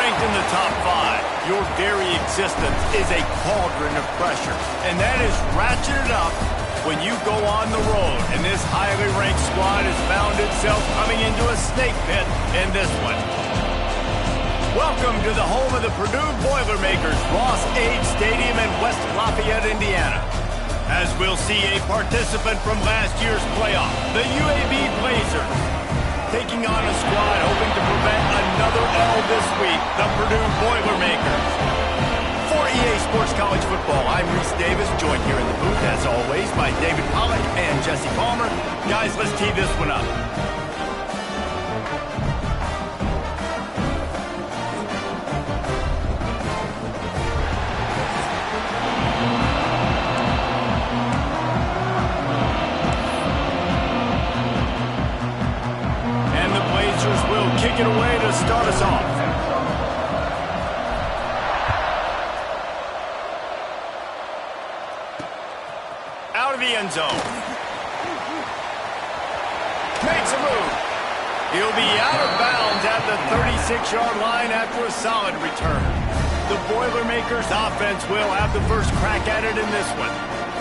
ranked in the top 5, your very existence is a cauldron of pressure. And that is ratcheted up when you go on the road. And this highly ranked squad has found itself coming into a snake pit in this one. Welcome to the home of the Purdue Boilermakers, Ross Age Stadium in West Lafayette, Indiana. As we'll see a participant from last year's playoff, the UAB Blazers, taking on a squad hoping to prevent another L this week, the Purdue Boilermakers. For EA Sports College Football, I'm Reese Davis, joined here in the booth, as always, by David Pollack and Jesse Palmer. Guys, let's tee this one up. Kick it away to start us off. Out of the end zone. Makes a move. He'll be out of bounds at the 36-yard line after a solid return. The Boilermakers offense will have the first crack at it in this one.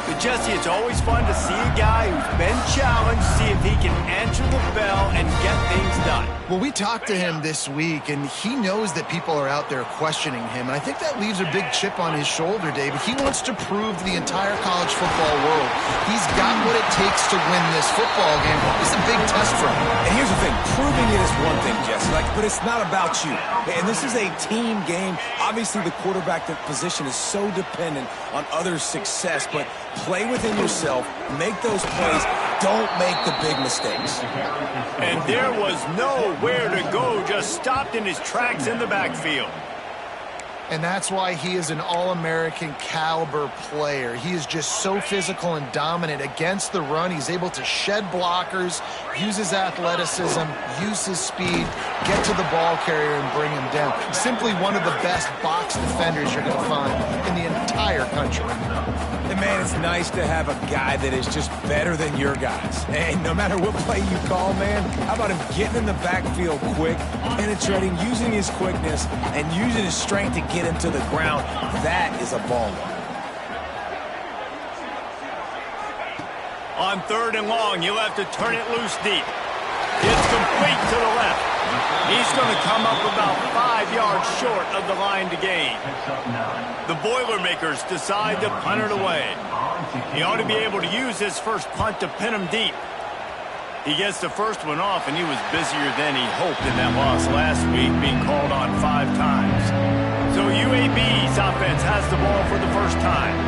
But Jesse, it's always fun to see a guy who's been challenged, see if he can answer the bell and get things done. Well, we talked to him this week, and he knows that people are out there questioning him. And I think that leaves a big chip on his shoulder, David. He wants to prove to the entire college football world he's got what it takes to win this football game. It's a big test for him. And here's the thing. Proving it is one thing, Jesse, but it's not about you. And this is a team game. Obviously, the quarterback position is so dependent on others' success, but play within yourself, make those plays, don't make the big mistakes. And there was nowhere to go, just stopped in his tracks in the backfield. And that's why he is an All-American caliber player. He is just so physical and dominant against the run. He's able to shed blockers, use his athleticism, use his speed, get to the ball carrier and bring him down. Simply one of the best box defenders you're going to find in the entire country. And man, it's nice to have a guy that is just better than your guys. And no matter what play you call, man, how about him getting in the backfield quick, penetrating, using his quickness, and using his strength to get him to the ground. That is a baller. On 3rd and long, you'll have to turn it loose deep. It's complete to the left. He's going to come up about 5 yards short of the line to gain. The Boilermakers decide to punt it away. He ought to be able to use his first punt to pin him deep. He gets the first one off, and he was busier than he hoped in that loss last week, being called on 5 times. So UAB's offense has the ball for the first time.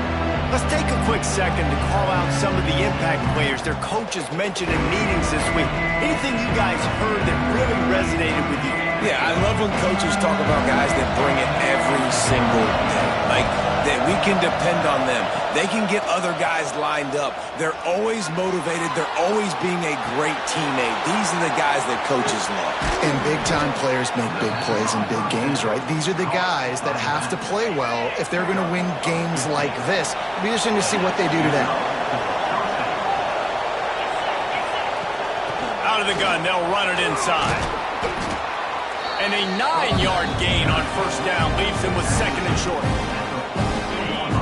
Let's take a quick second to call out some of the impact players their coaches mentioned in meetings this week. Anything you guys heard that really resonated with you? Yeah, I love when coaches talk about guys that bring it every single day. Like, that we can depend on them. They can get other guys lined up. They're always motivated. They're always being a great teammate. These are the guys that coaches love. And big-time players make big plays in big games, right? These are the guys that have to play well if they're going to win games like this. It'll be interesting to see what they do today. Out of the gun, they'll run it inside. And a 9-yard gain on first down leaves him with 2nd and short.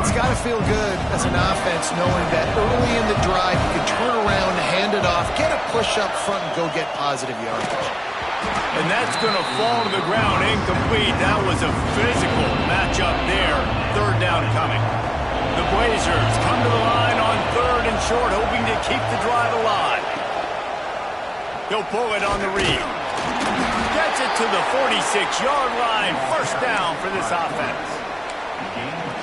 It's got to feel good as an offense knowing that early in the drive you can turn around, hand it off, get a push up front, and go get positive yardage. And that's going to fall to the ground incomplete. That was a physical matchup there. 3rd down coming. The Blazers come to the line on 3rd and short, hoping to keep the drive alive. He'll pull it on the read. Gets it to the 46-yard line. First down for this offense.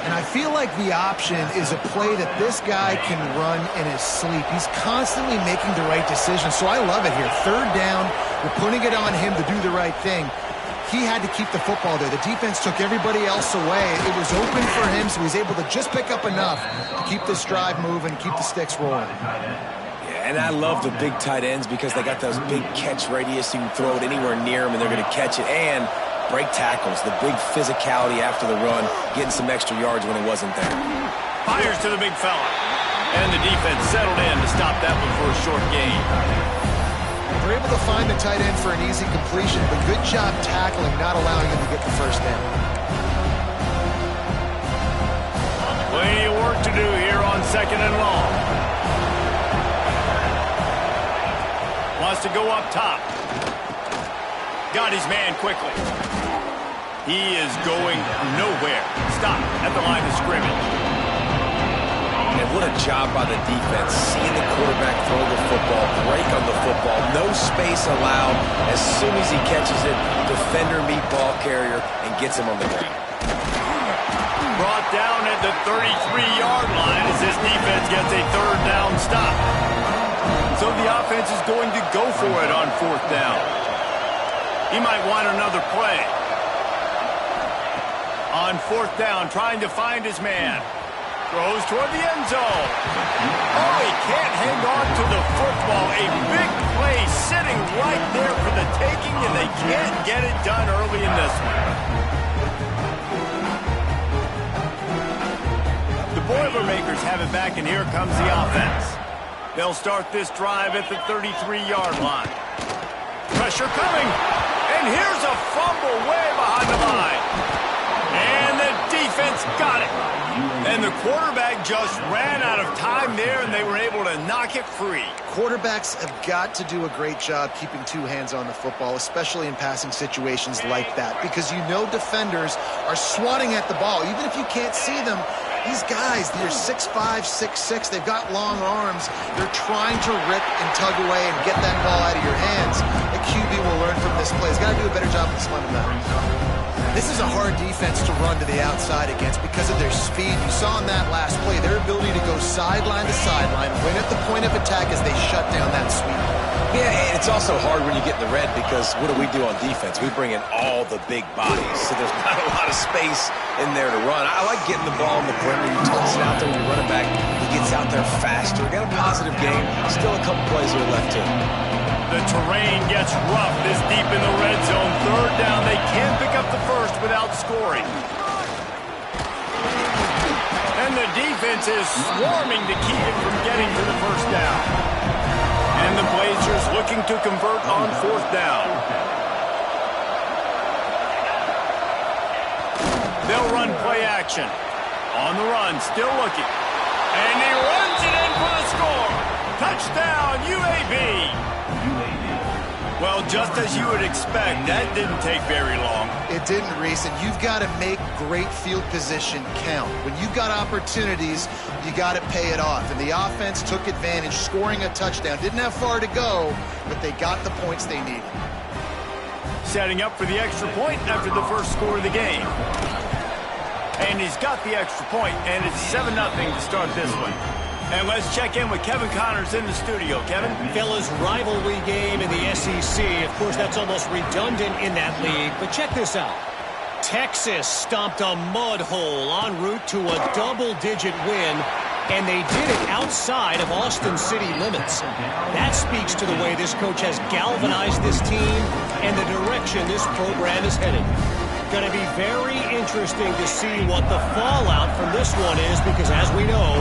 And I feel like the option is a play that this guy can run in his sleep. He's constantly making the right decision, so I love it here. 3rd down, we're putting it on him to do the right thing. He had to keep the football there. The defense took everybody else away. It was open for him, so he's able to just pick up enough to keep this drive moving, keep the sticks rolling. Yeah, and I love the big tight ends because they got those big catch radius. You can throw it anywhere near them, and they're going to catch it. And break tackles, the big physicality after the run, getting some extra yards when it wasn't there. Fires to the big fella. And the defense settled in to stop that one for a short gain. They're able to find the tight end for an easy completion, but good job tackling, not allowing him to get the first down. Plenty of work to do here on 2nd and long. Wants to go up top. Got his man quickly. He is going nowhere. Stop at the line of scrimmage. And what a job by the defense. Seeing the quarterback throw the football, break on the football, no space allowed. As soon as he catches it, defender meet ball carrier and gets him on the ground. Brought down at the 33-yard line as this defense gets a 3rd down stop. So the offense is going to go for it on 4th down. He might want another play. On 4th down, trying to find his man. Throws toward the end zone. Oh, he can't hang on to the football. A big play sitting right there for the taking, and they can't get it done early in this one. The Boilermakers have it back, and here comes the offense. They'll start this drive at the 33-yard line. Pressure coming. And here's a fumble way behind the line. And the defense got it. And the quarterback just ran out of time there, and they were able to knock it free. Quarterbacks have got to do a great job keeping 2 hands on the football, especially in passing situations like that, because you know defenders are swatting at the ball. Even if you can't see them, these guys, they're 6'5", 6'6", they've got long arms. They're trying to rip and tug away and get that ball out of your hands. The QB will learn from this play. He's got to do a better job of slowing them down. This is a hard defense to run to the outside against because of their speed. You saw in that last play their ability to go sideline to sideline, win at the point of attack as they shut down that sweep. Yeah, and it's also hard when you get in the red because what do on defense? We bring in all the big bodies, so there's not a lot of space in there to run. I like getting the ball in the perimeter. You toss it out there when you run it back. He gets out there faster. Got a positive game. Still a couple plays that are left to him. The terrain gets rough this deep in the red zone. 3rd down. They can't pick up the first without scoring. And the defense is swarming to keep it from getting to the first down. And the Blazers looking to convert on 4th down. They'll run play action. On the run, still looking. And he runs it in for the score. Touchdown, UAB. Well, just as you would expect, that didn't take very long. It didn't, Reese, and you've got to make great field position count. When you've got opportunities, you got to pay it off. And the offense took advantage, scoring a touchdown. Didn't have far to go, but they got the points they needed. Setting up for the extra point after the first score of the game. And he's got the extra point, and it's 7-0 to start this one. And let's check in with Kevin Connors in the studio. Kevin? Fellas, rivalry game in the SEC. Of course, that's almost redundant in that league. But check this out. Texas stomped a mud hole en route to a double-digit win, and they did it outside of Austin city limits. That speaks to the way this coach has galvanized this team and the direction this program is headed. Going to be very interesting to see what the fallout from this one is, because as we know,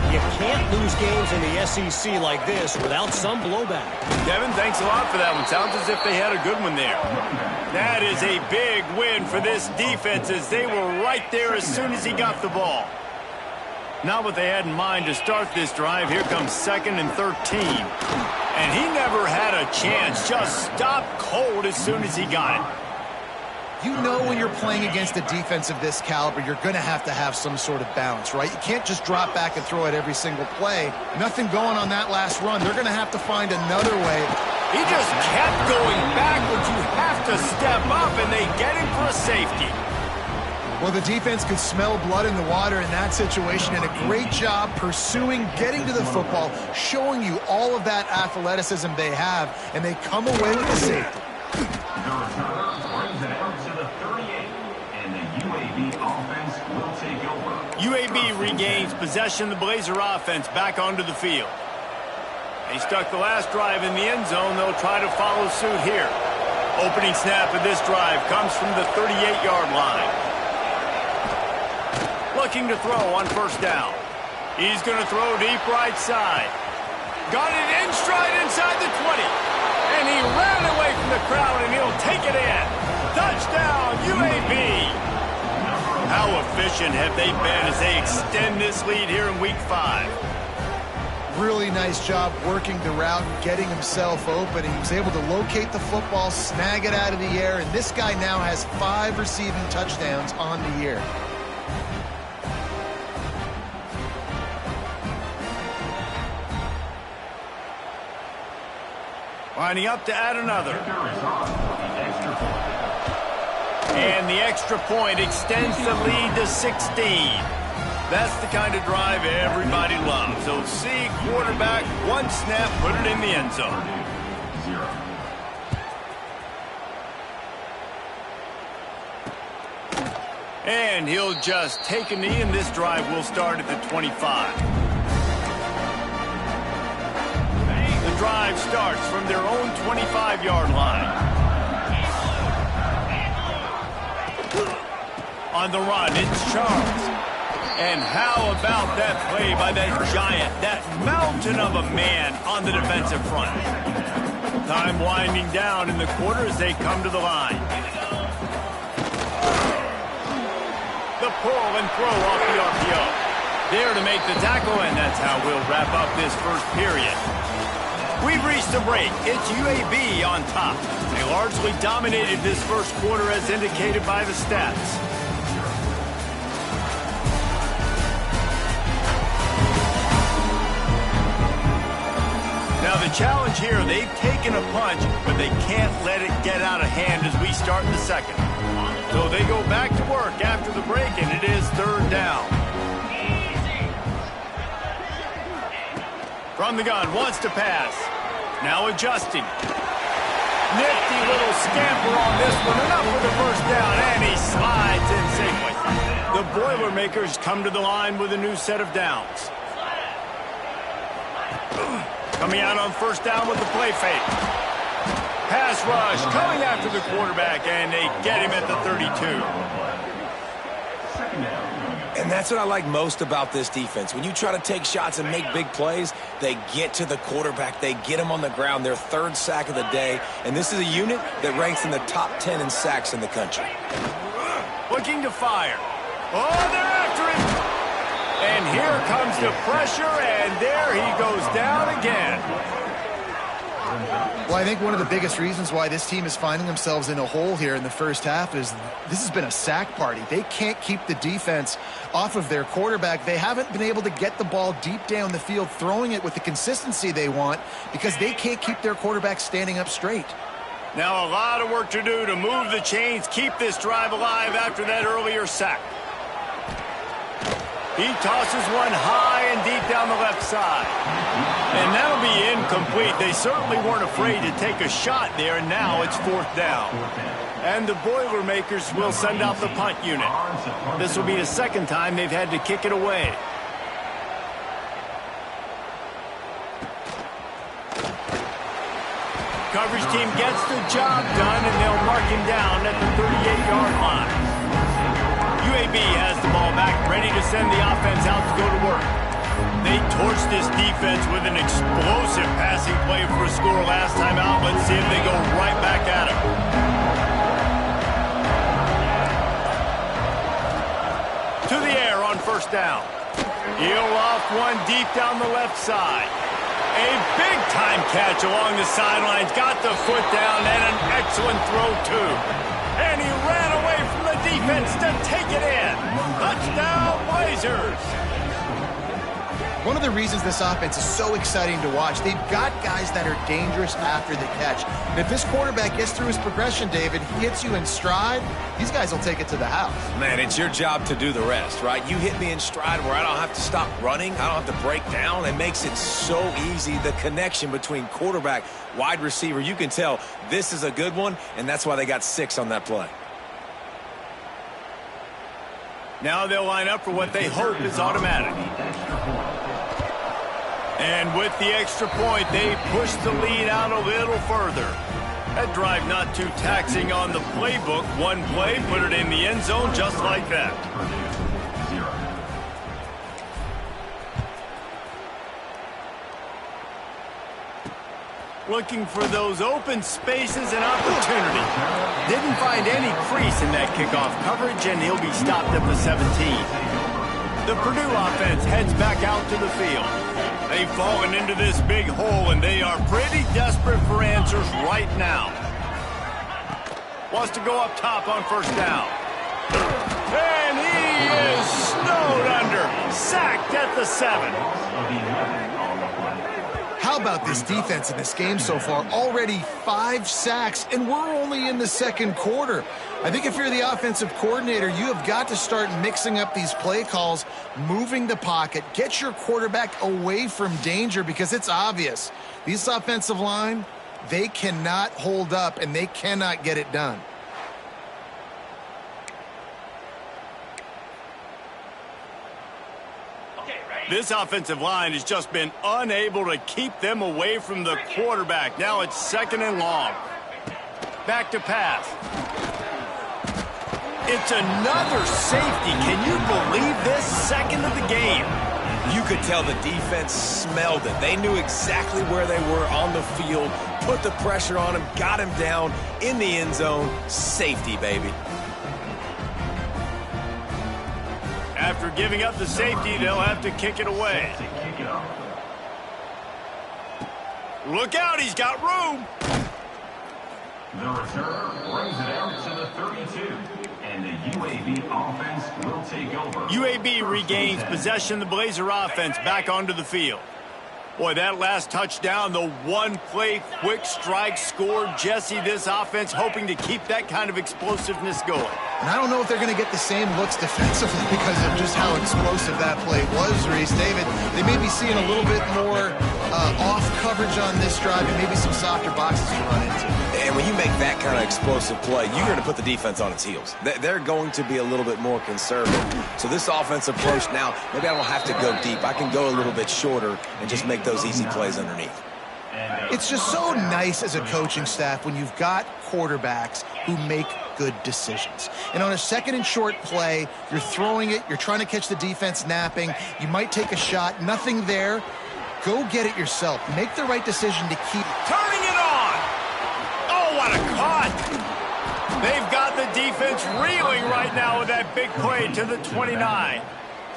you can't lose games in the SEC like this without some blowback. Kevin, thanks a lot for that one. Sounds as if they had a good one there. That is a big win for this defense as they were right there as soon as he got the ball. Not what they had in mind to start this drive. Here comes 2nd and 13. And he never had a chance. Just stopped cold as soon as he got it. You know when you're playing against a defense of this caliber, you're going to have some sort of balance, right? You can't just drop back and throw it every single play. Nothing going on that last run. They're going to have to find another way. He just kept going backwards. You have to step up, and they get him for a safety. Well, the defense could smell blood in the water in that situation, and a great job pursuing, getting to the football, showing you all of that athleticism they have, and they come away with the safety. UAB regains possession of the Blazer offense back onto the field. They stuck the last drive in the end zone. They'll try to follow suit here. Opening snap of this drive comes from the 38-yard line. Looking to throw on first down. He's going to throw deep right side. Got it in stride inside the 20. And And he ran away from the crowd, and he'll take it in. Touchdown, UAB. How efficient have they been as they extend this lead here in Week 5? Really nice job working the route and getting himself open. He was able to locate the football, snag it out of the air, and this guy now has 5 receiving touchdowns on the year. Lining up to add another. And the extra point extends the lead to 16. That's the kind of drive everybody loves. So see quarterback, one snap, put it in the end zone. And he'll just take a knee, and this drive will start at the 25. The drive starts from their own 25-yard line. On the run, it's Charles. And how about that play by that giant, that mountain of a man on the defensive front? Time winding down in the quarter as they come to the line. The pull and throw off the RPO. There to make the tackle, and that's how we'll wrap up this first period. We've reached a break. It's UAB on top. They largely dominated this first quarter as indicated by the stats. Now the challenge here, they've taken a punch, but they can't let it get out of hand as we start in the second. So they go back to work after the break, and it is third down. From the gun, wants to pass. Now adjusting. Nifty little scamper on this one, enough for the first down, and he slides in safely. The Boilermakers come to the line with a new set of downs. Coming out on first down with the play fake. Pass rush coming after the quarterback, and they get him at the 32. And that's what I like most about this defense. When you try to take shots and make big plays, they get to the quarterback. They get him on the ground. Their 3rd sack of the day. And this is a unit that ranks in the top 10 in sacks in the country. Looking to fire. Oh, they're after him. And here comes the pressure, and there he goes down again. Well, I think one of the biggest reasons why this team is finding themselves in a hole here in the first half is this has been a sack party. They can't keep the defense off of their quarterback. They haven't been able to get the ball deep down the field, throwing it with the consistency they want because they can't keep their quarterback standing up straight. Now a lot of work to do to move the chains, keep this drive alive after that earlier sack. He tosses one high and deep down the left side. And that'll be incomplete. They certainly weren't afraid to take a shot there, and now it's 4th down. And the Boilermakers will send out the punt unit. This will be the 2nd time they've had to kick it away. Coverage team gets the job done, and they'll mark him down at the 38-yard line. UAB has the ball back, ready to send the offense out to go to work. They torched this defense with an explosive passing play for a score last time out. Let's see if they go right back at him. To the air on first down. He'll off one deep down the left side. A big-time catch along the sidelines. Got the foot down and an excellent throw, too. And he ran away from the defense to take it in. Touchdown, Blazers. One of the reasons this offense is so exciting to watch, they've got guys that are dangerous after the catch. And if this quarterback gets through his progression, David, he hits you in stride, these guys will take it to the house. Man, it's your job to do the rest, right? You hit me in stride where I don't have to stop running. I don't have to break down. It makes it so easy, the connection between quarterback, wide receiver. You can tell this is a good one, and that's why they got 6 on that play. Now they'll line up for what they hope is automatic. And with the extra point, they push the lead out a little further. That drive not too taxing on the playbook. One play, put it in the end zone just like that. looking for those open spaces and opportunity. Didn't find any crease in that kickoff coverage, and he'll be stopped at the 17. The Purdue offense heads back out to the field. They've fallen into this big hole, and they are pretty desperate for answers right now. Wants to go up top on first down. And he is snowed under. Sacked at the 7. How about this defense in this game so far? Already 5 sacks, and we're only in the second quarter. I think if you're the offensive coordinator, you have got to start mixing up these play calls, moving the pocket, get your quarterback away from danger, because it's obvious. These offensive line, they cannot hold up, and they cannot get it done. This offensive line has just been unable to keep them away from the quarterback. Now it's 2nd and long. Back to pass. It's another safety. Can you believe this? 2nd of the game. You could tell the defense smelled it. They knew exactly where they were on the field, put the pressure on him, got him down in the end zone. Safety, baby. After giving up the safety, they'll have to kick it away. Look out, he's got room. The return brings it out to the 32. And the UAB offense will take over. UAB regains possession. The Blazer offense back onto the field. Boy, that last touchdown, the one-play quick strike scored. Jesse, this offense hoping to keep that kind of explosiveness going. And I don't know if they're going to get the same looks defensively because of just how explosive that play was, Reese. David, they may be seeing a little bit more off coverage on this drive and maybe some softer boxes to run into. And when you make that kind of explosive play, you're going to put the defense on its heels. They're going to be a little bit more conservative. So this offensive approach now, maybe I don't have to go deep. I can go a little bit shorter and just make those easy plays underneath. It's just so nice as a coaching staff when you've got quarterbacks who make good decisions. And on a 2nd and short play, you're throwing it, you're trying to catch the defense napping, you might take a shot, nothing there. Go get it yourself. Make the right decision to keep Turning it on! Oh, what a cut! They've got the defense reeling right now with that big play to the 29.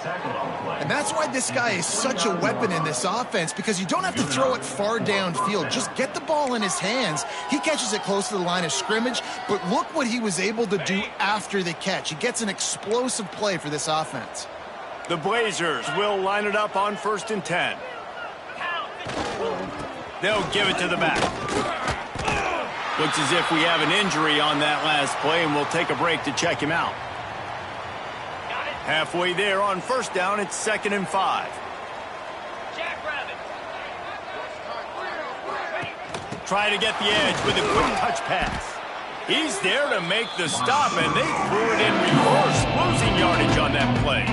And that's why this guy is such a weapon in this offense, because you don't have to throw it far downfield. Just get the ball in his hands. He catches it close to the line of scrimmage, but look what he was able to do after the catch. He gets an explosive play for this offense. The Blazers will line it up on 1st and 10. They'll give it to the back. Looks as if we have an injury on that last play, and we'll take a break to check him out. Halfway there on 1st down, it's 2nd and 5. Try to get the edge with a quick touch pass. He's there to make the stop, and they threw it in reverse, losing yardage on that play.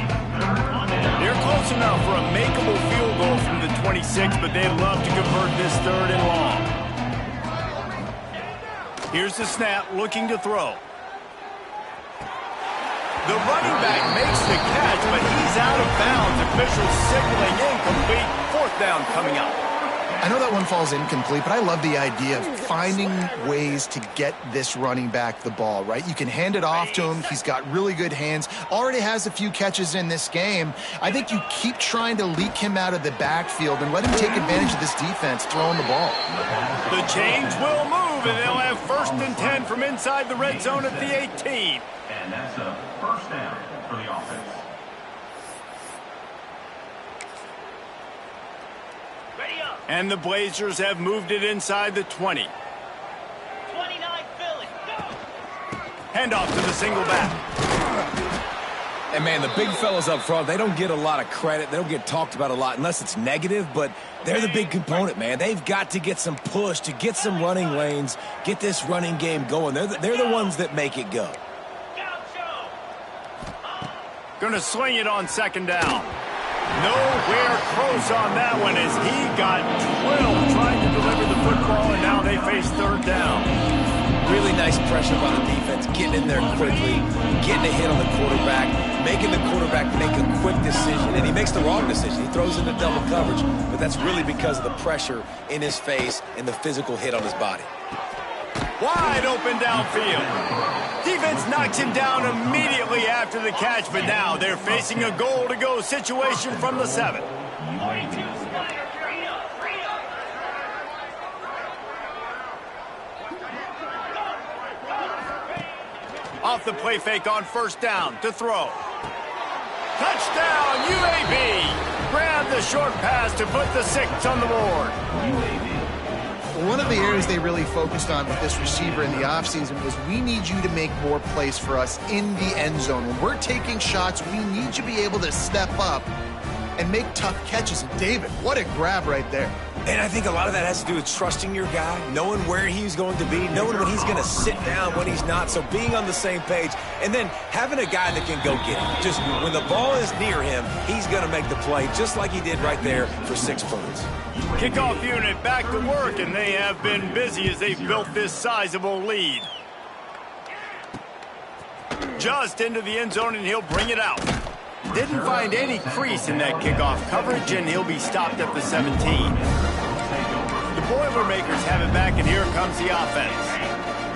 They're close enough for a makeable field goal from the 26, but they'd love to convert this 3rd and long. Here's the snap, looking to throw. The running back makes the catch, but he's out of bounds. Officials signaling incomplete. 4th down coming up. I know that one falls incomplete, but I love the idea of finding ways to get this running back the ball, right? You can hand it off to him. He's got really good hands. Already has a few catches in this game. I think you keep trying to leak him out of the backfield and let him take advantage of this defense throwing the ball. The chains will move, and they'll have 1st and 10 from inside the red zone at the 18. And that's a 1st down for the offense. And the Blazers have moved it inside the 20. 29 Philly, go! Handoff to the single back. And, man, the big fellas up front, they don't get a lot of credit. They don't get talked about a lot unless it's negative, but they're the big component, man. They've got to get some push, to get some running lanes, get this running game going. They're the ones that make it go. Going to sling it on 2nd down. Nowhere close on that one as he got 12 trying to deliver the football, and now they face 3rd down. Really nice pressure by the defense, getting in there quickly, getting a hit on the quarterback, making the quarterback make a quick decision, and he makes the wrong decision. He throws into double coverage, but that's really because of the pressure in his face and the physical hit on his body. Wide open downfield. Defense knocks him down immediately after the catch, but now they're facing a goal-to-go situation from the 7. Off the play fake on first down to throw. Touchdown, UAB. Grab the short pass to put the 6 on the board. One of the areas they really focused on with this receiver in the offseason was we need you to make more plays for us in the end zone. When we're taking shots, we need you to be able to step up and make tough catches. And David, what a grab right there. And I think a lot of that has to do with trusting your guy, knowing where he's going to be, knowing when he's going to sit down, when he's not, so being on the same page, and then having a guy that can go get it. Just when the ball is near him, he's going to make the play, just like he did right there for 6 points. Kickoff unit back to work, and they have been busy as they've built this sizable lead. Just into the end zone, and he'll bring it out. Didn't find any crease in that kickoff coverage, and he'll be stopped at the 17. The Boilermakers have it back, and here comes the offense.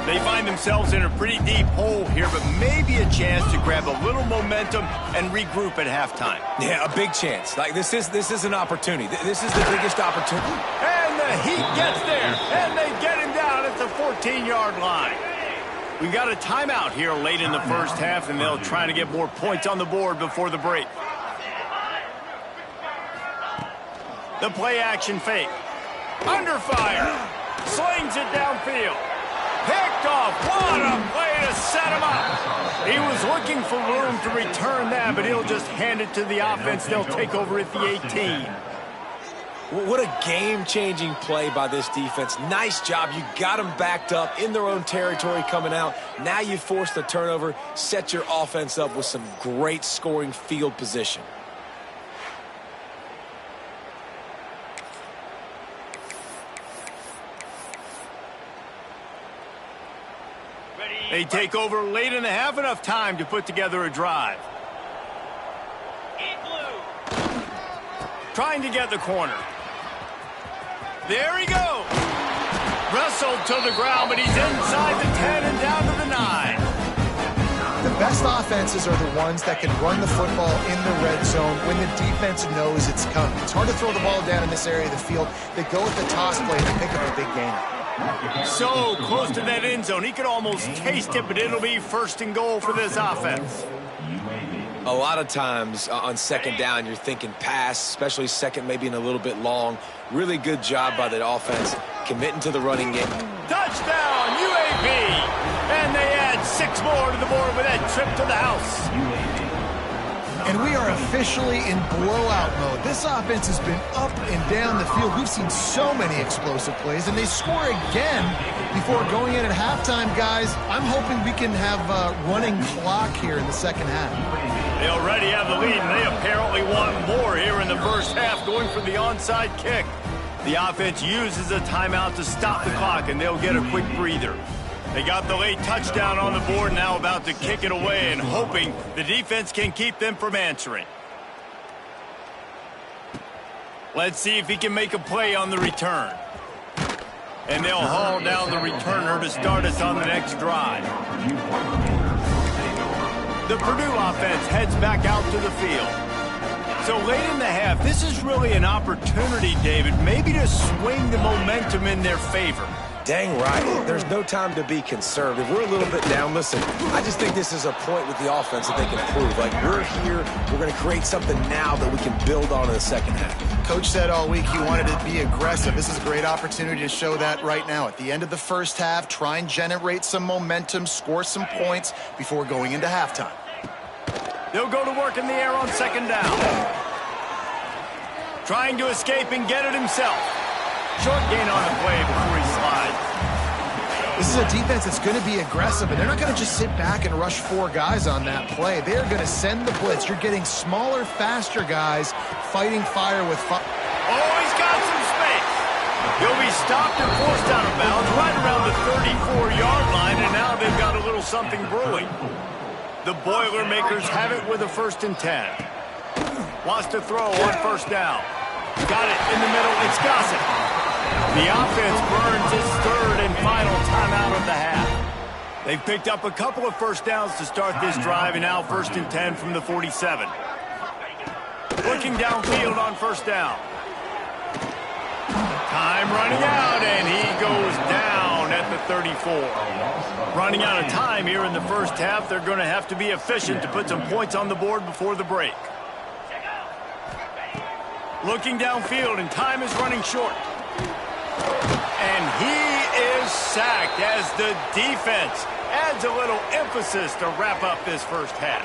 They find themselves in a pretty deep hole here, but maybe a chance to grab a little momentum and regroup at halftime. Yeah, a big chance. Like this is an opportunity. This is the biggest opportunity. And the Heat gets there, and they get him down at the 14-yard line. We got a timeout here late in the first half, and they'll try to get more points on the board before the break. The play action fake. Under fire. Slings it downfield. Picked off. What a play to set him up. He was looking for room to return that, but he'll just hand it to the offense. They'll take over at the 18. What a game-changing play by this defense. Nice job. You got them backed up in their own territory coming out. Now you force the turnover, set your offense up with some great scoring field position. They take over late in the half, enough time to put together a drive. Trying to get the corner. There he goes. Wrestled to the ground, but he's inside the 10 and down to the 9. The best offenses are the ones that can run the football in the red zone when the defense knows it's coming. It's hard to throw the ball down in this area of the field. They go with the toss play and pick up a big gain. So close to that end zone. He could almost taste it, but it'll be first and goal for this offense. A lot of times on second down, you're thinking pass, especially second, maybe in a little bit long. Really good job by the offense, committing to the running game. Touchdown, UAB! And they add 6 more to the board with that trip to the house. And we are officially in blowout mode. This offense has been up and down the field. We've seen so many explosive plays, and they score again before going in at halftime, guys. I'm hoping we can have a running clock here in the second half. They already have the lead, and they apparently want more here in the first half, going for the onside kick. The offense uses a timeout to stop the clock, and they'll get a quick breather. They got the late touchdown on the board, now about to kick it away and hoping the defense can keep them from answering. Let's see if he can make a play on the return. And they'll haul down the returner to start us on the next drive. The Purdue offense heads back out to the field. So late in the half, this is really an opportunity, David, maybe to swing the momentum in their favor. Dang right. There's no time to be conservative. We're a little bit down. Listen, I just think this is a point with the offense that they can improve. Like, we're here, we're going to create something now that we can build on in the second half. Coach said all week he wanted to be aggressive. This is a great opportunity to show that right now. At the end of the first half, try and generate some momentum, score some points before going into halftime. They'll go to work in the air on second down. Trying to escape and get it himself. Short gain on the play before he slides. This is a defense that's going to be aggressive, and they're not going to just sit back and rush 4 guys on that play. They're going to send the blitz. You're getting smaller, faster guys fighting fire with fire. Oh, he's got some space. He'll be stopped and forced out of bounds right around the 34-yard line, and now they've got a little something brewing. The Boilermakers have it with a 1st and 10. Wants to throw on 1st down. Got it in the middle. It's Gossett. The offense burns its 3rd and final timeout of the half. They've picked up a couple of 1st downs to start this drive, and now 1st and 10 from the 47. Looking downfield on 1st down. Time running out, and he goes down at the 34. Running out of time here in the 1st half. They're going to have to be efficient to put some points on the board before the break. Looking downfield, and time is running short. And he is sacked as the defense adds a little emphasis to wrap up this 1st half.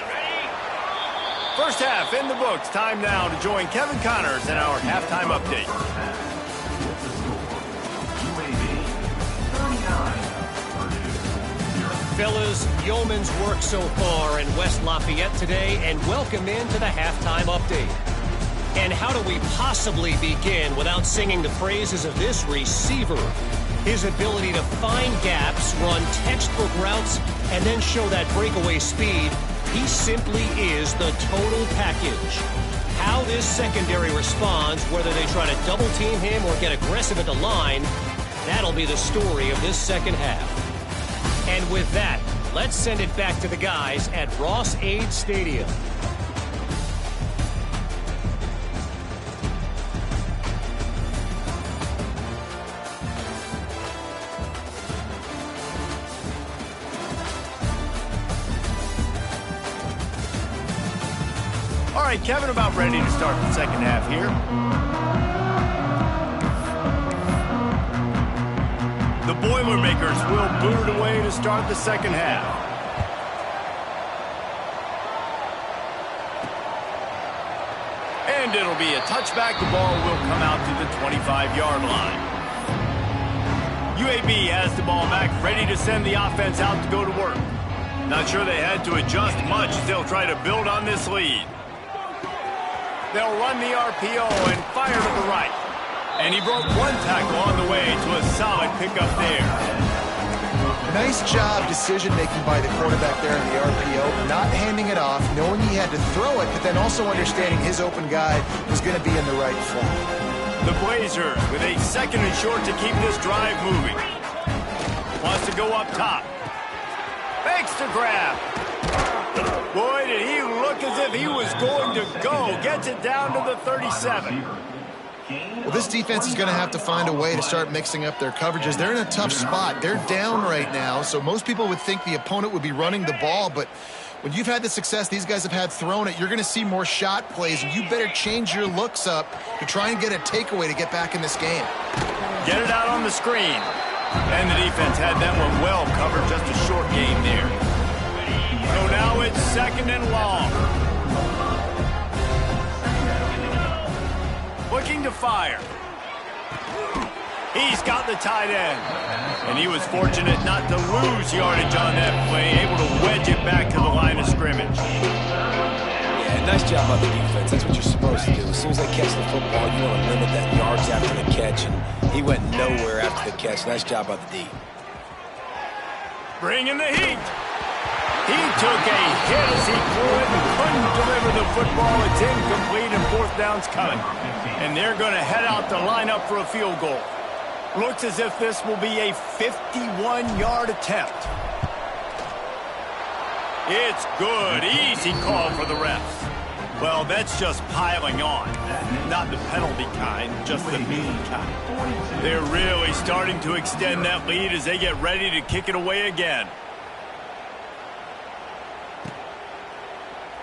1st half in the books. Time now to join Kevin Connors in our halftime update. Fellas, yeoman's work so far in West Lafayette today, and welcome into the halftime update. And how do we possibly begin without singing the praises of this receiver? His ability to find gaps, run textbook routes, and then show that breakaway speed. He simply is the total package. How this secondary responds, whether they try to double team him or get aggressive at the line, that'll be the story of this 2nd half. And with that, let's send it back to the guys at Ross-Ade Stadium. All right, Kevin, about ready to start the 2nd half here. The Boilermakers will boot it away to start the 2nd half. And it'll be a touchback. The ball will come out to the 25-yard line. UAB has the ball back, ready to send the offense out to go to work. Not sure they had to adjust much as they'll try to build on this lead. They'll run the RPO and fire to the right. And he broke one tackle on the way to a solid pickup there. Nice job decision-making by the quarterback there in the RPO, not handing it off, knowing he had to throw it, but then also understanding his open guy was going to be in the right spot. The Blazers with a 2nd and short to keep this drive moving. Wants to go up top. Fakes to grab. Boy, did he look as if he was going to go. Gets it down to the 37. Well, this defense is going to have to find a way to start mixing up their coverages. They're in a tough spot. They're down right now, so most people would think the opponent would be running the ball, but when you've had the success these guys have had throwing it, you're going to see more shot plays, and you better change your looks up to try and get a takeaway to get back in this game. Get it out on the screen. And the defense had that one well covered, just a short game there. So now it's 2nd and long. Looking to fire. He's got the tight end. And he was fortunate not to lose yardage on that play, able to wedge it back to the line of scrimmage. Yeah, nice job by the defense. That's what you're supposed to do. As soon as they catch the football, you want to limit that yards after the catch, and he went nowhere after the catch. Nice job by the D. Bringing the heat. He took a hit as he threw it and couldn't deliver the football. It's incomplete and 4th down's coming. And they're going to head out to line up for a field goal. Looks as if this will be a 51-yard attempt. It's good. Easy call for the refs. Well, that's just piling on. Not the penalty kind, just the mean kind. They're really starting to extend that lead as they get ready to kick it away again.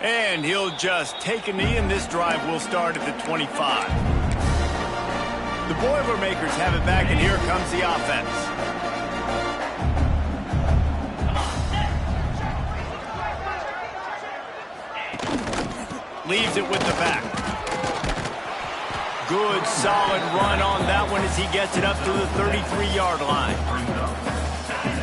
And he'll just take a knee, and this drive will start at the 25. The Boilermakers have it back, and here comes the offense. Leaves it with the back. Good, solid run on that one as he gets it up to the 33-yard line.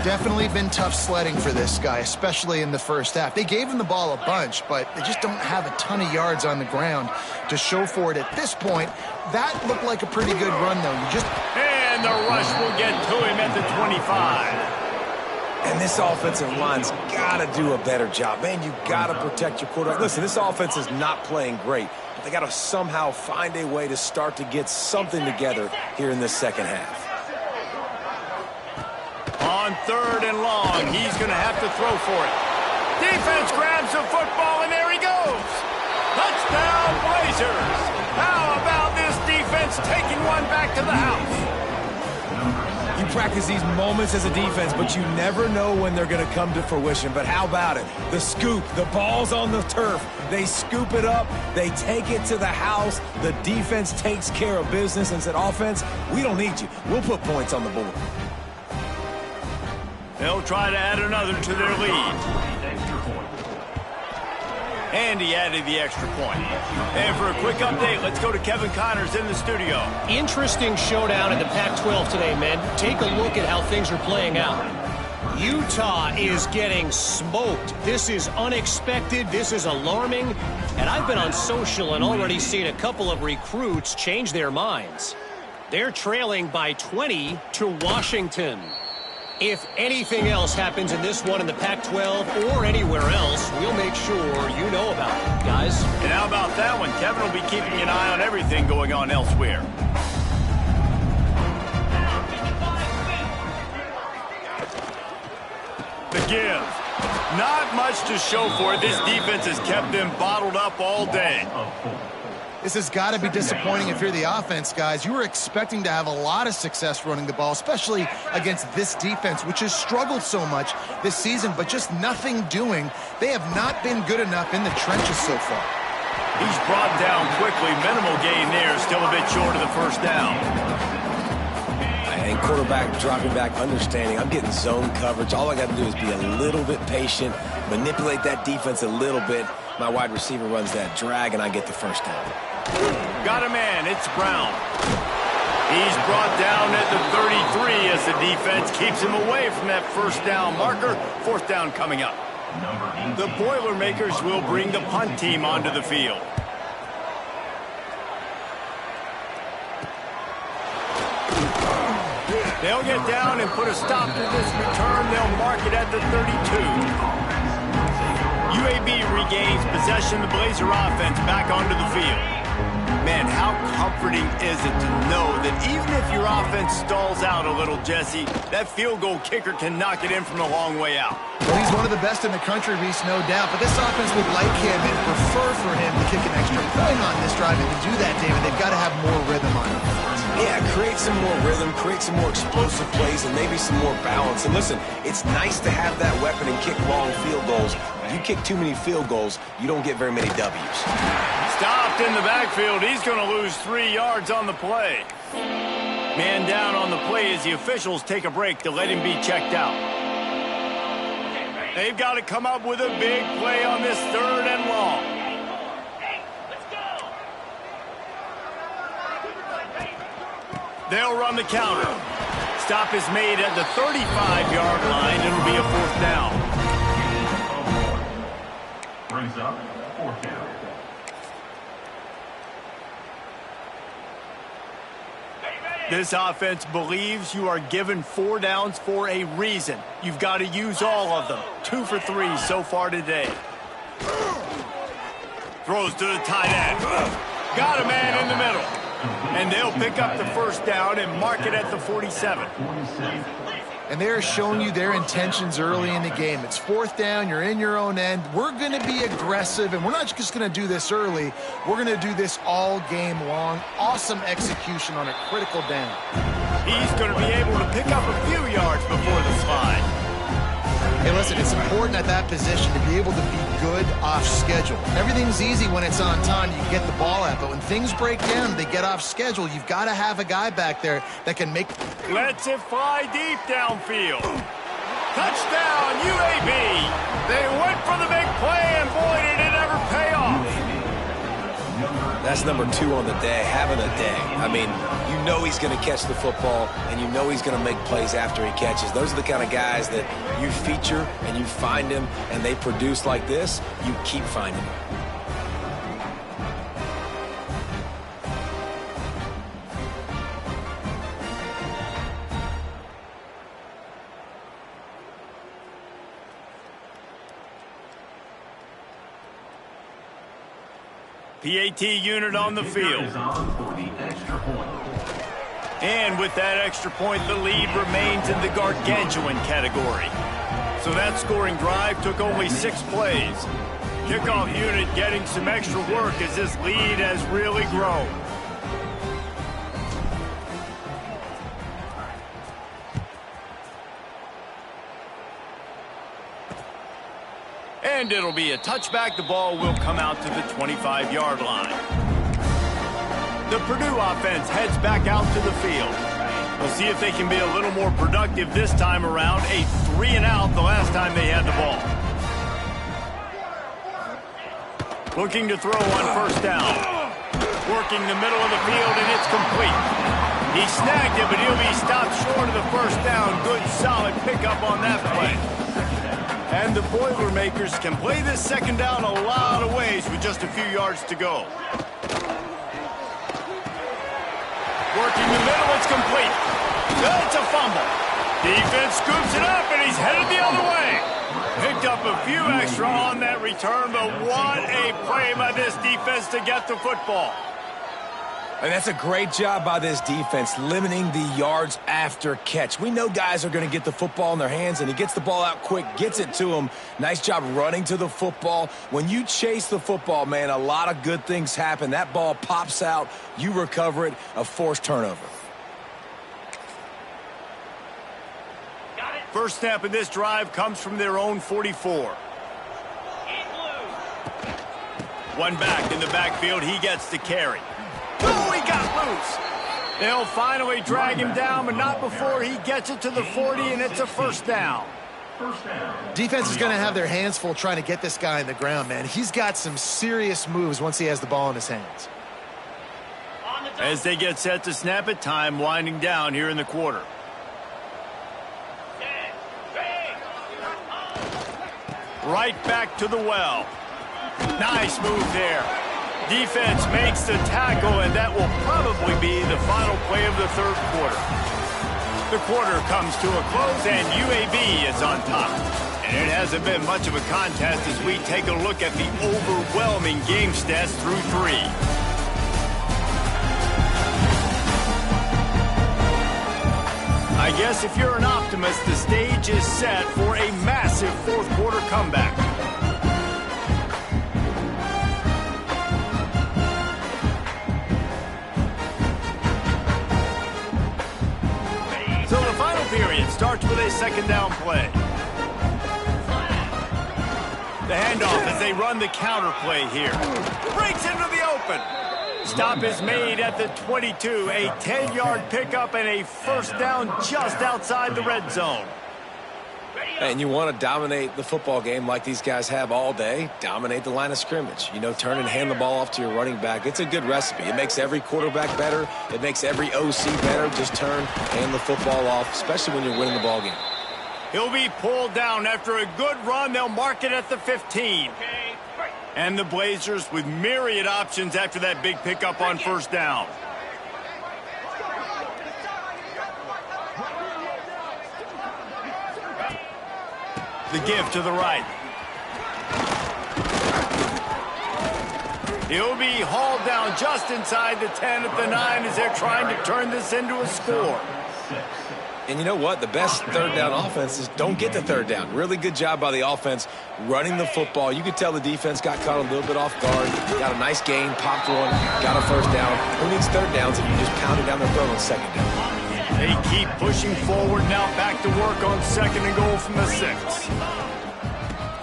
Definitely been tough sledding for this guy, especially in the 1st half. They gave him the ball a bunch, but they just don't have a ton of yards on the ground to show for it at this point. That looked like a pretty good run, though. And And the rush will get to him at the 25. And this offensive line's got to do a better job. Man, you got to protect your quarterback. Listen, this offense is not playing great, but they got to somehow find a way to start to get something together here in this second half. On 3rd and long, he's going to have to throw for it. Defense grabs the football, and there he goes. Touchdown, Blazers. How about this defense taking one back to the house? You practice these moments as a defense, but you never know when they're going to come to fruition. But how about it? The scoop, the ball's on the turf. They scoop it up. They take it to the house. The defense takes care of business and said, offense, we don't need you. We'll put points on the board. They'll try to add another to their lead. And he added the extra point. And for a quick update, let's go to Kevin Connors in the studio. Interesting showdown in the Pac-12 today, men. Take a look at how things are playing out. Utah is getting smoked. This is unexpected. This is alarming. And I've been on social and already seen a couple of recruits change their minds. They're trailing by 20 to Washington. If anything else happens in this one in the Pac-12 or anywhere else, we'll make sure you know about it, guys. And how about that one? Kevin will be keeping an eye on everything going on elsewhere. The give. Not much to show for it. This defense has kept them bottled up all day. This has got to be disappointing if you're the offense, guys. You were expecting to have a lot of success running the ball, especially against this defense, which has struggled so much this season, but just nothing doing. They have not been good enough in the trenches so far. He's brought down quickly. Minimal gain there, still a bit short of the first down. And quarterback dropping back, understanding I'm getting zone coverage. All I got to do is be a little bit patient, manipulate that defense a little bit. My wide receiver runs that drag, and I get the first down. Got a man. It's Brown. He's brought down at the 33 as the defense keeps him away from that first down marker. 4th down coming up. The Boilermakers will bring the punt team onto the field. They'll get down and put a stop to this return. They'll mark it at the 32. UAB regains possession of the Blazer offense back onto the field. Man, how comforting is it to know that even if your offense stalls out a little, Jesse, that field goal kicker can knock it in from a long way out. Well, he's one of the best in the country, Reese, no doubt. But this offense would like him and prefer for him to kick an extra point on this drive. And to do that, David, they've got to have more rhythm on it. Yeah, create some more rhythm, create some more explosive plays, and maybe some more balance. And listen, it's nice to have that weapon and kick long field goals. If you kick too many field goals, you don't get very many W's. Stopped in the backfield. He's going to lose 3 yards on the play. Man down on the play as the officials take a break to let him be checked out. They've got to come up with a big play on this 3rd and long. They'll run the counter. Stop is made at the 35-yard line. It'll be a 4th down. Brings up 4th down. This offense believes you are given 4 downs for a reason. You've got to use all of them. 2 for 3 so far today. Throws to the tight end. Got a man in the middle. And they'll pick up the 1st down and mark it at the 47. And they're showing you their intentions early in the game. It's 4th down. You're in your own end. We're going to be aggressive, and we're not just going to do this early. We're going to do this all game long. Awesome execution on a critical down. He's going to be able to pick up a few yards before the slide. Hey, listen, it's important at that position to be able to be good off schedule. Everything's easy when it's on time. You get the ball out. But when things break down, they get off schedule. You've got to have a guy back there that can make... Lets it fly deep downfield. Touchdown, UAB. They went for the big play, and boy, did it ever pay off. That's number 2 on the day, having a day. I mean, you know he's going to catch the football, and you know he's going to make plays after he catches. Those are the kind of guys that you feature, and you find him, and they produce like this. You keep finding them. PAT unit on the field. Is on for the extra point. And with that extra point, the lead remains in the gargantuan category. So that scoring drive took only 6 plays. Kickoff unit getting some extra work as this lead has really grown. And it'll be a touchback. The ball will come out to the 25-yard line. The Purdue offense heads back out to the field. We'll see if they can be a little more productive this time around. A 3-and-out the last time they had the ball. Looking to throw on first down. Working the middle of the field, and it's complete. He snagged it, but he'll be stopped short of the first down. Good, solid pickup on that play. And the Boilermakers can play this second down a lot of ways with just a few yards to go. Working the middle, it's complete. It's a fumble. Defense scoops it up, and he's headed the other way. Picked up a few extra on that return, but what a play by this defense to get the football. And that's a great job by this defense, limiting the yards after catch. We know guys are going to get the football in their hands, and he gets the ball out quick, gets it to him. Nice job running to the football. When you chase the football, man, a lot of good things happen. That ball pops out, you recover it, a forced turnover. First snap of this drive comes from their own 44. One back in the backfield, he gets the carry. Oh, he got loose. They'll finally drag him down, but not before he gets it to the 40, and it's a first down. Defense is going to have their hands full trying to get this guy on the ground, man. He's got some serious moves once he has the ball in his hands. As they get set to snap it, time winding down here in the quarter. Right back to the well. Nice move there. Defense makes the tackle, and that will probably be the final play of the third quarter. The quarter comes to a close, and UAB is on top. And it hasn't been much of a contest as we take a look at the overwhelming game stats through 3. I guess if you're an optimist, the stage is set for a massive fourth quarter comeback. So the final period starts with a second down play. The handoff as they run the counter play here. Breaks into the open. Stop is made at the 22. A 10-yard pickup and a first down just outside the red zone. And you want to dominate the football game like these guys have all day. Dominate the line of scrimmage. You know, turn and hand the ball off to your running back. It's a good recipe. It makes every quarterback better. It makes every OC better. Just turn, hand the football off, especially when you're winning the ball game. He'll be pulled down after a good run. They'll mark it at the 15. And the Blazers with myriad options after that big pickup on first down. The give to the right. He'll be hauled down just inside the 10 at the 9 as they're trying to turn this into a score. And you know what? The best third down offense is don't get the third down. Really good job by the offense running the football. You could tell the defense got caught a little bit off guard. Got a nice gain, popped one, got a first down. Who needs third downs if you just pound it down their throat on second down? They keep pushing forward now, back to work on second and goal from the 6.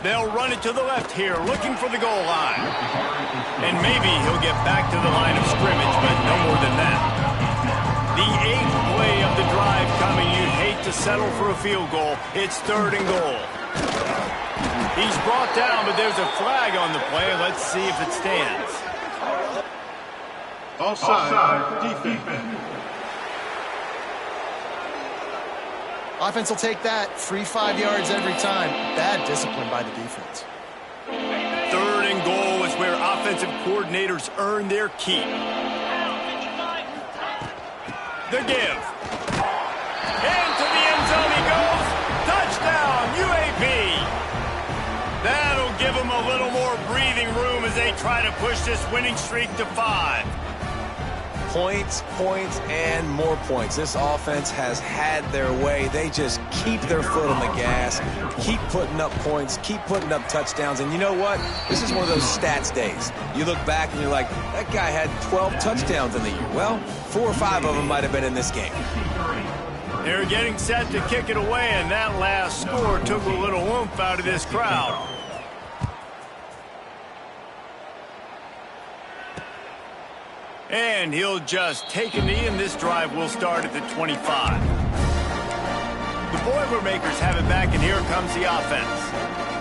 They'll run it to the left here, looking for the goal line. And maybe he'll get back to the line of scrimmage, but no more than that. The 8th play of the drive coming. You'd hate to settle for a field goal. It's third and goal. He's brought down, but there's a flag on the play. Let's see if it stands. Offside, defense. Offense will take that. Free 5 yards every time. Bad discipline by the defense. Third and goal is where offensive coordinators earn their keep. The give. Into the end zone he goes. Touchdown, UAB. That'll give him a little more breathing room as they try to push this winning streak to 5. Points, points, and more points. This offense has had their way. They just keep their foot on the gas, keep putting up points, keep putting up touchdowns. And you know what? This is one of those stats days. You look back and you're like, that guy had 12 touchdowns in the year. Well, 4 or 5 of them might have been in this game. They're getting set to kick it away, and that last score took a little oomph out of this crowd. And he'll just take a knee, and this drive will start at the 25. The Boilermakers have it back, and here comes the offense.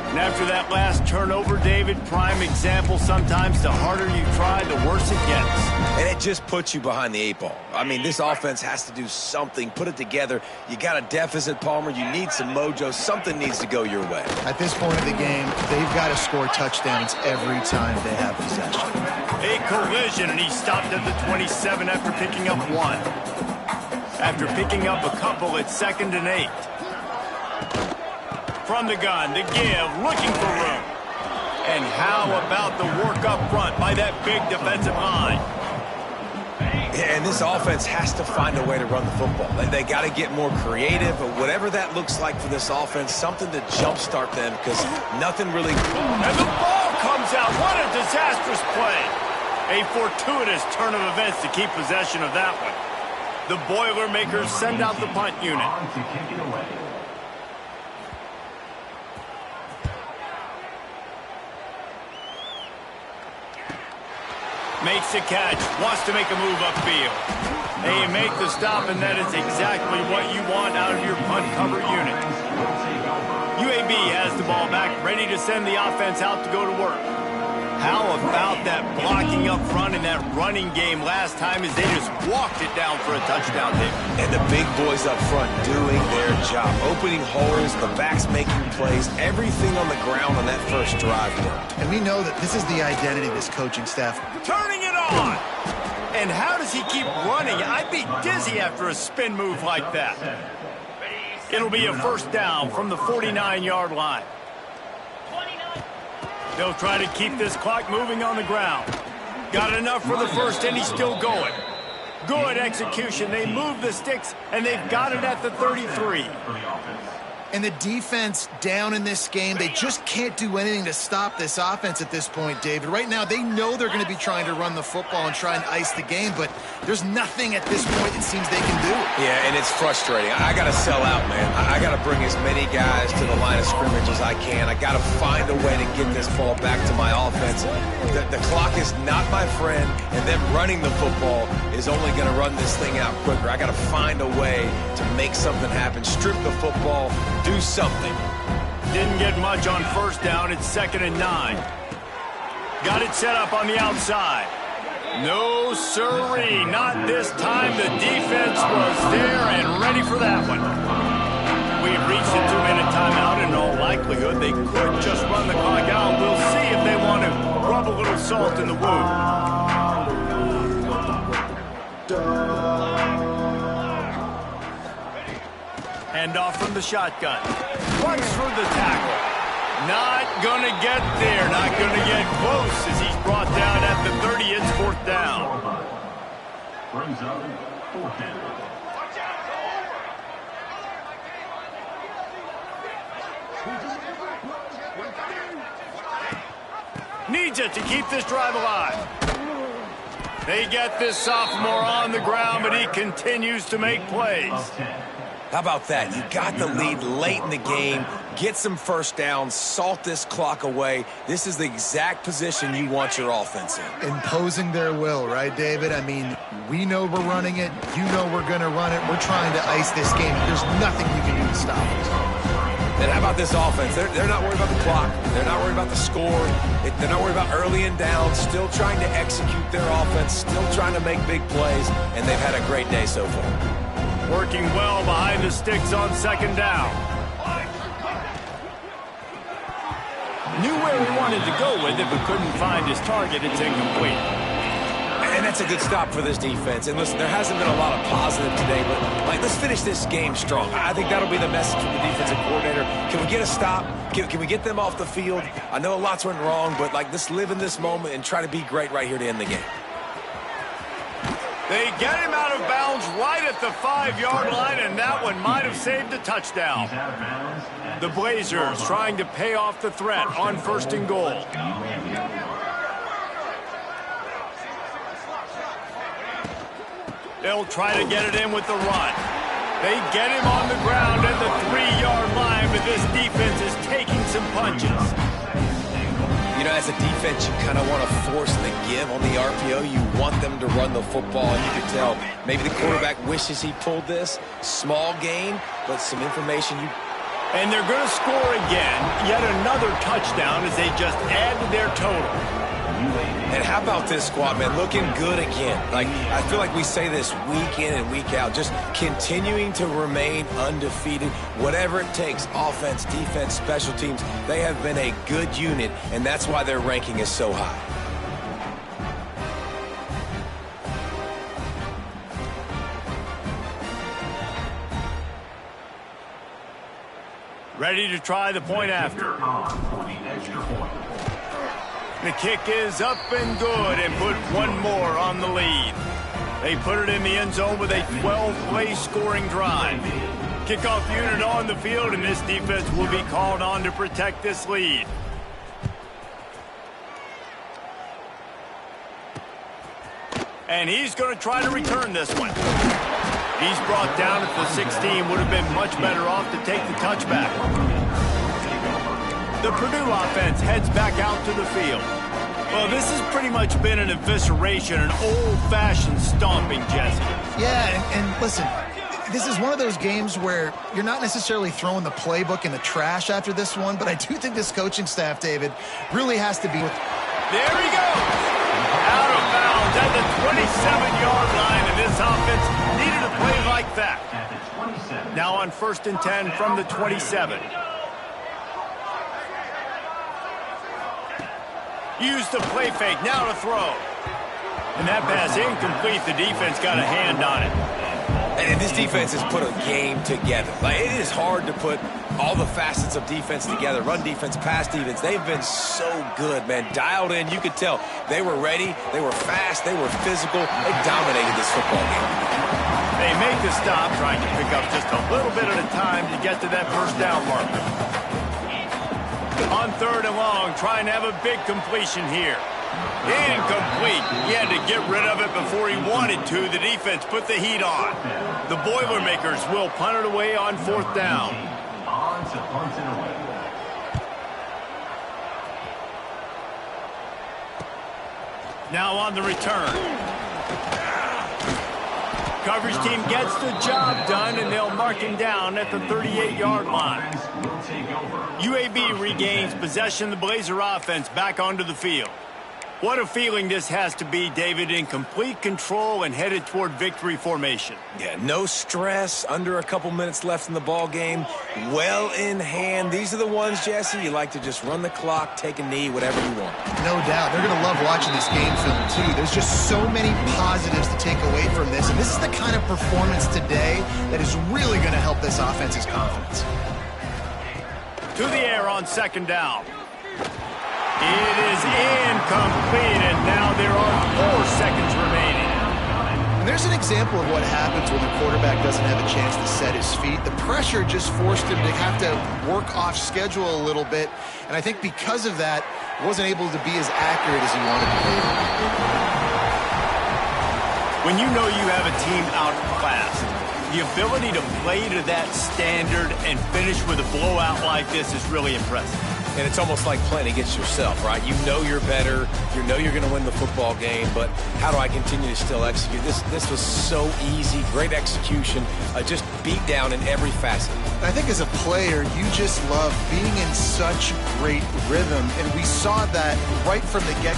And after that last turnover, David, prime example, sometimes the harder you try, the worse it gets. And it just puts you behind the 8 ball. I mean, this offense has to do something, put it together. You got a deficit, Palmer. You need some mojo. Something needs to go your way. At this point of the game, they've got to score touchdowns every time they have possession. A collision, and he stopped at the 27 after picking up 1. After picking up a couple, it's 2nd and 8. From the gun, the give, looking for room. And how about the work up front by that big defensive line? Yeah, and this offense has to find a way to run the football. They got to get more creative, but whatever that looks like for this offense, something to jumpstart them, because nothing really... And the ball comes out. What a disastrous play. A fortuitous turn of events to keep possession of that one. The Boilermakers send out the punt unit. Makes the catch, wants to make a move upfield. They make the stop, and that is exactly what you want out of your punt cover unit. UAB has the ball back, ready to send the offense out to go to work. How about that blocking up front in that running game last time as they just walked it down for a touchdown, David? And the big boys up front doing their job. Opening holes, the backs making plays, everything on the ground on that first drive worked. And we know that this is the identity of this coaching staff. Turning it on! And how does he keep running? I'd be dizzy after a spin move like that. It'll be a first down from the 49-yard line. They'll try to keep this clock moving on the ground. Got enough for the first, and he's still going. Good execution. They move the sticks, and they've got it at the 33. And the defense down in this game, they just can't do anything to stop this offense at this point, David. Right now, they know they're going to be trying to run the football and try and ice the game, but there's nothing at this point it seems they can do. Yeah, and it's frustrating. I got to sell out, man. I got to bring as many guys to the line of scrimmage as I can. I got to find a way to get this ball back to my offense. The clock is not my friend, and them running the football is only going to run this thing out quicker. I got to find a way to make something happen, strip the football, do something. Didn't get much on first down. It's 2nd and 9. Got it set up on the outside. No sirree, not this time. The defense was there and ready for that one. We've reached the 2-minute timeout. In all likelihood, they could just run the clock out. We'll see if they want to rub a little salt in the wound. Hand off from the shotgun. Runs through the tackle. Not going to get there. Not going to get close as he's brought down at the 30. It's 4th down. Brings up 4th down. Needs it to keep this drive alive. They get this sophomore on the ground, but he continues to make plays. How about that? You got the lead late in the game. Get some first downs. Salt this clock away. This is the exact position you want your offense in. Imposing their will, right, David? I mean, we know we're running it. You know we're going to run it. We're trying to ice this game. There's nothing you can do to stop it. And how about this offense? They're not worried about the clock. They're not worried about the score. They're not worried about early and down. Still trying to execute their offense. Still trying to make big plays. And they've had a great day so far. Working well behind the sticks on 2nd down. Knew where he wanted to go with it, but couldn't find his target. It's incomplete. And that's a good stop for this defense. And listen, there hasn't been a lot of positive today, but let's finish this game strong. I think that'll be the message from the defensive coordinator. Can we get a stop? Can we get them off the field? I know lots went wrong, but let's live in this moment and try to be great right here to end the game. They get him out of bounds right at the 5-yard line, and that one might have saved a touchdown. The Blazers trying to pay off the threat on 1st and goal. They'll try to get it in with the run. They get him on the ground at the 3-yard line, but this defense is taking some punches. You know, as a defense, you kind of want to force the give on the RPO. You want them to run the football, and you can tell maybe the quarterback wishes he pulled this. Small gain, but some information you... And they're going to score again. Yet another touchdown as they just add to their total. And how about this squad, man? Looking good again. I feel like we say this week in and week out, just continuing to remain undefeated. Whatever it takes, offense, defense, special teams, they have been a good unit, and that's why their ranking is so high. Ready to try the point after. The kick is up and good and put one more on the lead. They put it in the end zone with a 12-play scoring drive. Kickoff unit on the field, and this defense will be called on to protect this lead. And he's going to try to return this one. He's brought down at the 16, would have been much better off to take the touchback. The Purdue offense heads back out to the field. Well, this has pretty much been an evisceration, an old-fashioned stomping, Jesse. Yeah, and listen, this is one of those games where you're not necessarily throwing the playbook in the trash after this one, but I do think this coaching staff, David, really has to be... There he goes! Out of bounds at the 27-yard line, and this offense needed a play like that. Now on 1st and 10 from the 27. Use the play fake, now to throw. And that pass incomplete. The defense got a hand on it. And this defense has put a game together. It is hard to put all the facets of defense together. Run defense, pass defense. They've been so good, man. Dialed in. You could tell they were ready. They were fast. They were physical. They dominated this football game. They make the stop, trying to pick up just a little bit at a time to get to that first down marker. On 3rd and long, trying to have a big completion here. Incomplete. He had to get rid of it before he wanted to. The defense put the heat on. The Boilermakers will punt it away on 4th down. On to punt it away. Now on the return. Coverage team gets the job done, and they'll mark him down at the 38-yard line. UAB regains possession of the Blazer offense back onto the field. What a feeling this has to be, David, in complete control and headed toward victory formation. Yeah, no stress, under a couple minutes left in the ball game, well in hand. These are the ones, Jesse, you like to just run the clock, take a knee, whatever you want. No doubt. They're going to love watching this game film, too. There's just so many positives to take away from this, and this is the kind of performance today that is really going to help this offense's confidence. To the air on 2nd down. It is incomplete, and now there are 4 seconds remaining. And there's an example of what happens when the quarterback doesn't have a chance to set his feet. The pressure just forced him to have to work off schedule a little bit, and I think because of that, wasn't able to be as accurate as he wanted to be. When you know you have a team outclassed, the ability to play to that standard and finish with a blowout like this is really impressive. And it's almost like playing against yourself, right? You know you're better. You know you're going to win the football game, but how do I continue to still execute? This was so easy, great execution, just beat down in every facet. I think as a player, you just love being in such great rhythm, and we saw that right from the get-go.